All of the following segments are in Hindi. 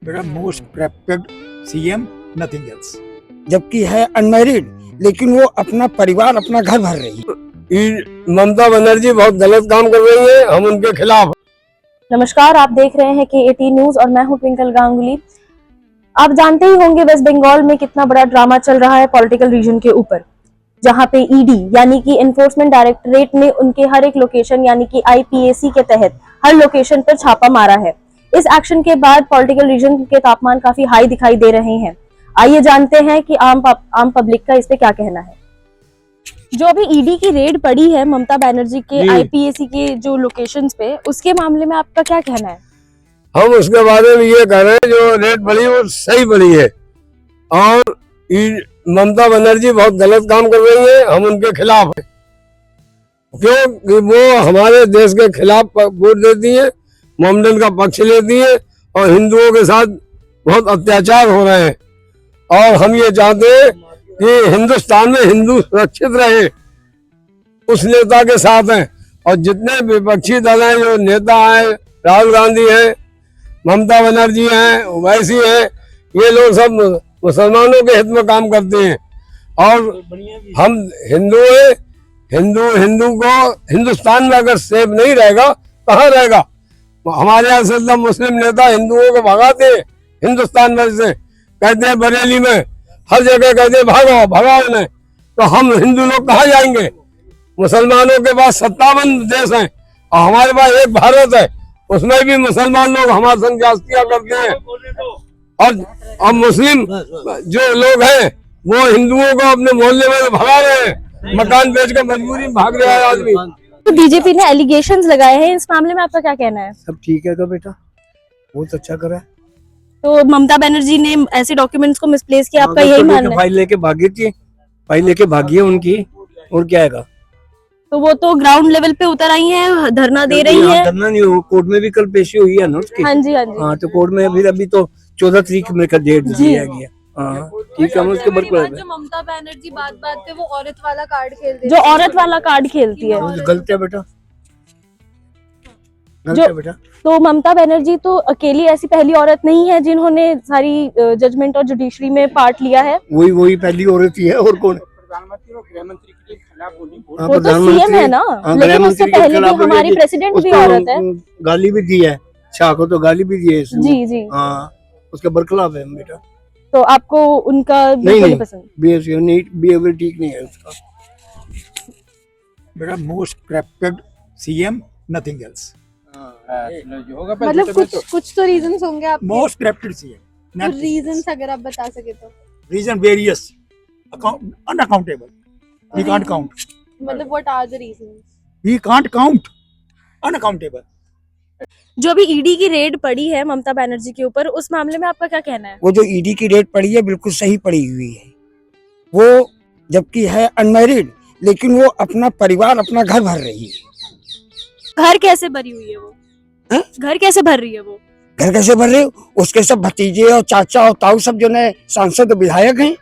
बेटा most corrected CM, nothing else. जबकि है अनमैरिड, लेकिन वो अपना परिवार अपना घर भर रही है। ममता बनर्जी बहुत गलत काम कर रही है, हम उनके खिलाफ। नमस्कार, आप देख रहे हैं के18 न्यूज और मैं हूं ट्विंकल गांगुली। आप जानते ही होंगे वेस्ट बंगाल में कितना बड़ा ड्रामा चल रहा है पॉलिटिकल रीजन के ऊपर, जहां पे ईडी यानी कि एनफोर्समेंट डायरेक्टरेट ने उनके हर एक लोकेशन यानी कि आईपीएसी के तहत हर लोकेशन पर छापा मारा है। इस एक्शन के बाद पॉलिटिकल रीजन के तापमान काफी हाई दिखाई दे रहे हैं। आइए जानते हैं कि आम पब्लिक का इस पे क्या कहना है। जो अभी ईडी की रेड पड़ी है ममता बनर्जी के आईपीएसी के जो लोकेशंस पे, उसके मामले में आपका क्या कहना है? हम उसके बारे में ये कह रहे हैं, जो रेट बढ़ी वो सही बढ़ी है और ममता बनर्जी बहुत गलत काम कर रही है, हम उनके खिलाफ है। क्योंकि वो हमारे देश के खिलाफ वोट देती है, मोमडन का पक्ष लेती है और हिंदुओं के साथ बहुत अत्याचार हो रहे हैं। और हम ये चाहते हैं कि हिंदुस्तान में हिंदू सुरक्षित रहे, उस नेता के साथ हैं। और जितने विपक्षी दल हैं, जो नेता हैं, राहुल गांधी हैं, ममता बनर्जी हैं, ओवैसी हैं, ये लोग सब मुसलमानों के हित में काम करते हैं। और हम हिंदू हैं, हिंदू को हिंदुस्तान में अगर सेफ नहीं रहेगा कहाँ रहेगा? हमारे यहाँ से सब मुस्लिम नेता हिंदुओं को भगाते हैं हिंदुस्तान में से, कहते हैं बरेली में हर जगह कहते हैं भागो भगाओ उन्हें। तो हम हिंदू लोग कहाँ जाएंगे? मुसलमानों के पास 57 देश हैं और हमारे पास एक भारत है, उसमें भी मुसलमान लोग हमारे संग जास्तियां करते हैं। और मुस्लिम जो लोग हैं वो हिंदुओं को अपने मोहल्ले में भगा रहे हैं, मकान बेचकर मजबूरी में भाग रहा है आदमी। तो बीजेपी ने एलिगेशंस लगाए हैं, इस मामले में आपका क्या कहना है? सब ठीक है बेटा, बहुत अच्छा करा। तो ममता बनर्जी ने ऐसे डॉक्यूमेंट्स को मिसप्लेस किया, आपका यही मानना है? फाइल लेके भागी थी, फाइल लेके भागी है उनकी, और क्या है? तो वो तो ग्राउंड लेवल पे उतर आई हैं, धरना दे रही हैं। धरना नहीं हो, कोर्ट में भी कल पेशी हुई है ना उसकी। हाँ जी हाँ जी। हाँ, तो कोर्ट में अभी तो 14 तारीख में का डेट दिया गया। हाँ ठीक है, उसके बरकरार जो ममता बनर्जी बात पे वो औरत वाला कार्ड खेलती है, जो औरत वाला कार्ड खेलती है, गलत है बेटा, गलत है बेटा। तो ममता बनर्जी तो अकेली ऐसी पहली औरत नहीं है जिन्होंने सारी जजमेंट और जुडिशरी में पार्ट लिया है। वही पहली औरत ही है, और कौन? प्रधानमंत्री और गृहमंत्री के खिलाफ बोली। वो तो सीएम है ना, लेकिन उससे पहले भी हमारी प्रेसिडेंट भी औरत है। गाली भी दी है, शाह को तो गाली भी दी है जी जी। हाँ, उसके बरखिलाफ है बेटा। तो आपको उनका नहीं पसंद? बिहेवियर ठीक नहीं है उसका। बेटा most corrected CM, nothing else. मतलब कुछ तो रीजंस होंगे आपके। मोस्ट करेक्टेड सीएम, रीजंस अगर आप बता सके तो। Reason various, unaccountable, we can't count. मतलब what are the reasons? We can't count, unaccountable. जो अभी ईडी की रेड पड़ी है ममता बनर्जी के ऊपर, उस मामले में आपका क्या कहना है? वो जो ईडी की रेट पड़ी है बिल्कुल सही पड़ी हुई है। वो जबकि है अनमैरिड, लेकिन वो अपना परिवार अपना घर भर रही है। घर कैसे भरी हुई है वो? है? घर कैसे भर रही है वो? घर कैसे भर रहे? उसके सब भतीजे और चाचा और ताऊ सब जो है सांसद विधायक हैं।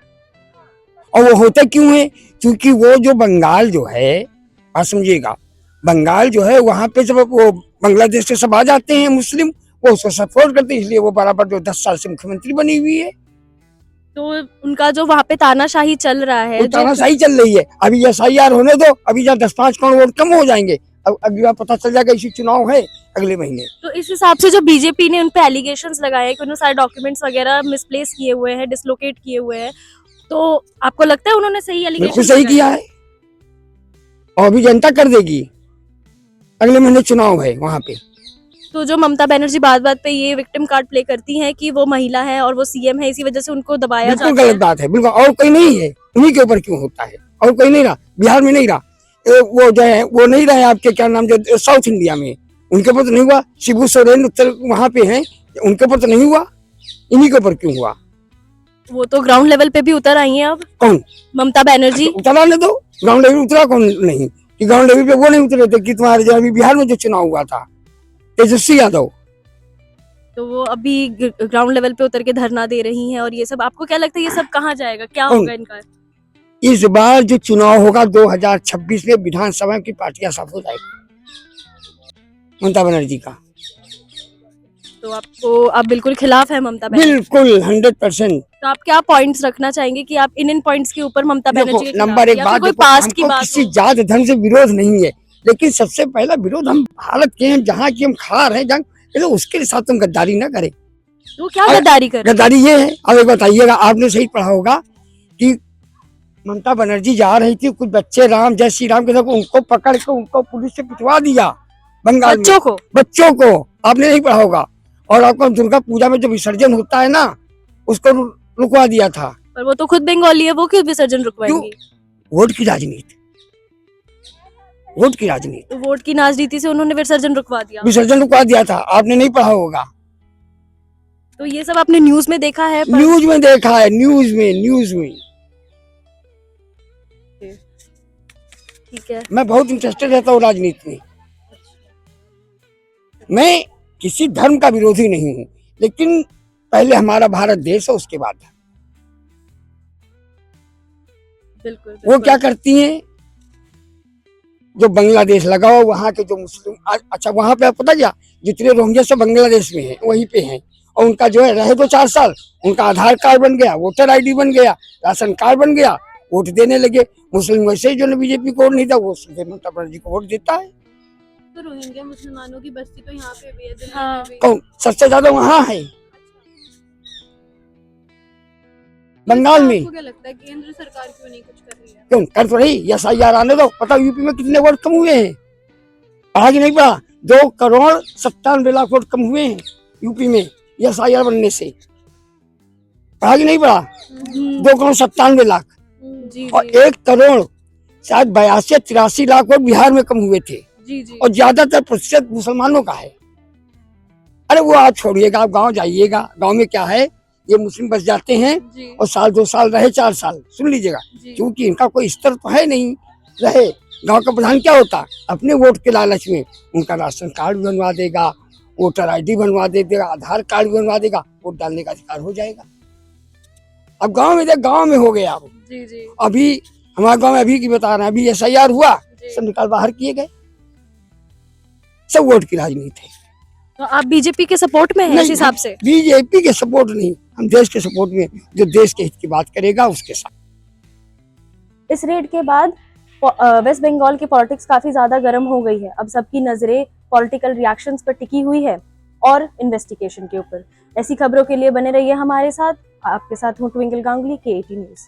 और वो होता क्यों है? क्योंकि वो जो बंगाल जो है, आप समझिएगा, बंगाल जो है वहाँ पे जब वो बांग्लादेश से सब आ जाते हैं मुस्लिम, वो उसको सपोर्ट करते हैं, इसलिए वो बराबर जो 10 साल से मुख्यमंत्री बनी हुई है। तो उनका जो वहाँ पे तानाशाही चल रहा है, तानाशाही चल रही है। अभी SIR होने दो, अभी जहाँ 10-5 करोड़ वोट कम हो जाएंगे, अब अगली बार पता चल जाएगा, इसी चुनाव है अगले महीने। तो इस हिसाब से जो बीजेपी ने उन पे एलिगेशंस लगाए कि उन्होंने सारे डॉक्यूमेंट्स वगैरह मिसप्लेस किए हुए हैं, डिसलोकेट किए हुए हैं, तो आपको लगता है उन्होंने सही बिल्कुल सही किया है और अभी जनता कर देगी। अगले महीने चुनाव है वहाँ पे। तो जो ममता बनर्जी बात पे ये विक्टिम कार्ड प्ले करती हैं कि वो महिला है और वो सीएम है, इसी वजह से उनको दबाया जाता है। बिल्कुल गलत बात है, बिल्कुल। और कोई नहीं है, उन्हीं के ऊपर क्यों होता है? और कोई नहीं रहा, बिहार में नहीं रहा, वो जो है वो नहीं रहे आपके क्या नाम, जो साउथ इंडिया में, उनके ऊपर तो नहीं हुआ। शिबू सोरेन उत्तर वहाँ पे हैं, उनके ऊपर तो नहीं हुआ, इन्हीं के ऊपर क्यों हुआ? वो तो ग्राउंड लेवल पे भी उतर आई हैं अब। कौन? ममता बनर्जी। उतरा ले दो, ग्राउंड लेवल उतरा कौन नहीं? कि ग्राउंड लेवल पे वो नहीं उतरे थे कि तुम्हारे जो अभी बिहार में जो चुनाव हुआ था, तेजस्वी यादव, तो वो अभी ग्राउंड लेवल पे उतर के धरना दे रही हैं और ये सब। आपको क्या लगता है ये सब कहाँ जाएगा, क्या होगा इनका? इस बार जो चुनाव होगा 2026 में विधानसभा की पार्टियां सब हो जाएगी ममता बनर्जी का। तो आप बिल्कुल खिलाफ है ममता बनर्जी? बिल्कुल 100%। तो आप क्या पॉइंट्स रखना चाहेंगे कि आप इन पॉइंट्स के ऊपर ममता देखो बनर्जी के खिलाफ नंबर हैं? एक या फिर बात कोई देखो, पास्ट की हमको बात किसी हो? जात धर्म से विरोध नहीं है, लेकिन सबसे पहला विरोध हम भारत के हैं, जहाँ की हम खा रहे हैं जंग, तो उसके साथ तुम गद्दारी ना करें। वो क्या गद्दारी कर रहे हैं? गद्दारी ये है, अब एक बताइएगा, आपने सही पढ़ा होगा कि ममता बनर्जी जा रही थी, कुछ बच्चे राम जय श्री राम के साथ, उनको पकड़ के उनको पुलिस से पिटवा दिया बंगाल में। बच्चों को आपने नहीं पढ़ा होगा। और आपको दुर्गा पूजा में जो विसर्जन होता है ना, उसको रुकवा दिया था। पर वो तो खुद बंगाली है, वो क्यों विसर्जन रुकवाएंगी? वोट की राजनीति, वोट की राजनीति, तो वोट की राजनीति से उन्होंने विसर्जन रुकवा दिया। विसर्जन रुकवा दिया था, आपने नहीं पढ़ा होगा। तो ये सब आपने न्यूज में देखा है? न्यूज में देखा है, न्यूज में। ठीक है। मैं बहुत इंटरेस्टेड रहता हूँ राजनीति में। मैं किसी धर्म का विरोधी नहीं हूँ, लेकिन पहले हमारा भारत देश है, उसके बाद बिल्कुल। वो क्या करती हैं, जो बांग्लादेश लगा हुआ वहाँ के जो मुस्लिम, अच्छा वहाँ पे पता क्या, जितने रोहिंग्या सब बांग्लादेश में हैं वहीं पे हैं, और उनका जो है रहे तो 4 साल, उनका आधार कार्ड बन गया, वोटर आईडी बन गया, राशन कार्ड बन गया, वोट देने लगे। मुस्लिम वैसे ही जो बीजेपी को वोट नहीं था, वो ममता बनर्जी को वोट देता है। तो रोहिंग्या मुसलमानों की बस्ती तो यहाँ पे भी है, दिल्ली हाँ। में भी। कौन सबसे ज्यादा वहाँ है? बंगाल में। आपको क्या लगता है केंद्र सरकार क्यों नहीं कुछ कर रही है? क्यों कर तो रही, SIR आने दो। पता यूपी में कितने वोट कम हुए हैं? पढ़ा कि नहीं पढ़ा? 2,97,00,000 वोट कम हुए हैं यूपी में SIR बनने से। पढ़ा कि नहीं पढ़ा? 2,97,00,000। जी और 1 करोड़ शायद 82-83 लाख वोट बिहार में कम हुए थे। जी। और ज्यादातर प्रतिशत मुसलमानों का है। अरे वो आप छोड़िएगा, आप गांव जाइएगा, गांव में क्या है, ये मुस्लिम बस जाते हैं और साल 2 साल रहे, 4 साल, सुन लीजिएगा, क्योंकि इनका कोई स्तर तो है नहीं रहे। गांव का प्रधान क्या होता, अपने वोट के लालच में उनका राशन कार्ड भी बनवा देगा, वोटर ID बनवा देगा, आधार कार्ड भी बनवा देगा, वोट डालने का अधिकार हो जाएगा। अब गांव में देख, गांव में हो गया। अब अभी हमारे गांव में अभी की बता रहे हैं, अभी SIR हुआ, सब निकाल बाहर किए गए। सब वोट की राजनीति है। तो आप बीजेपी के सपोर्ट में हैं इस हिसाब से? बीजेपी के सपोर्ट नहीं, हम देश के सपोर्ट में, जो देश के हित की बात करेगा उसके साथ। इस रेड के बाद वेस्ट बंगाल की पॉलिटिक्स काफी ज्यादा गर्म हो गई है। अब सबकी नजरें पॉलिटिकल रिएक्शंस पर टिकी हुई है और इन्वेस्टिगेशन के ऊपर। ऐसी खबरों के लिए बने रहिए हमारे साथ। आपके साथ हूँ ट्विंकल गांगुली, KAT न्यूज।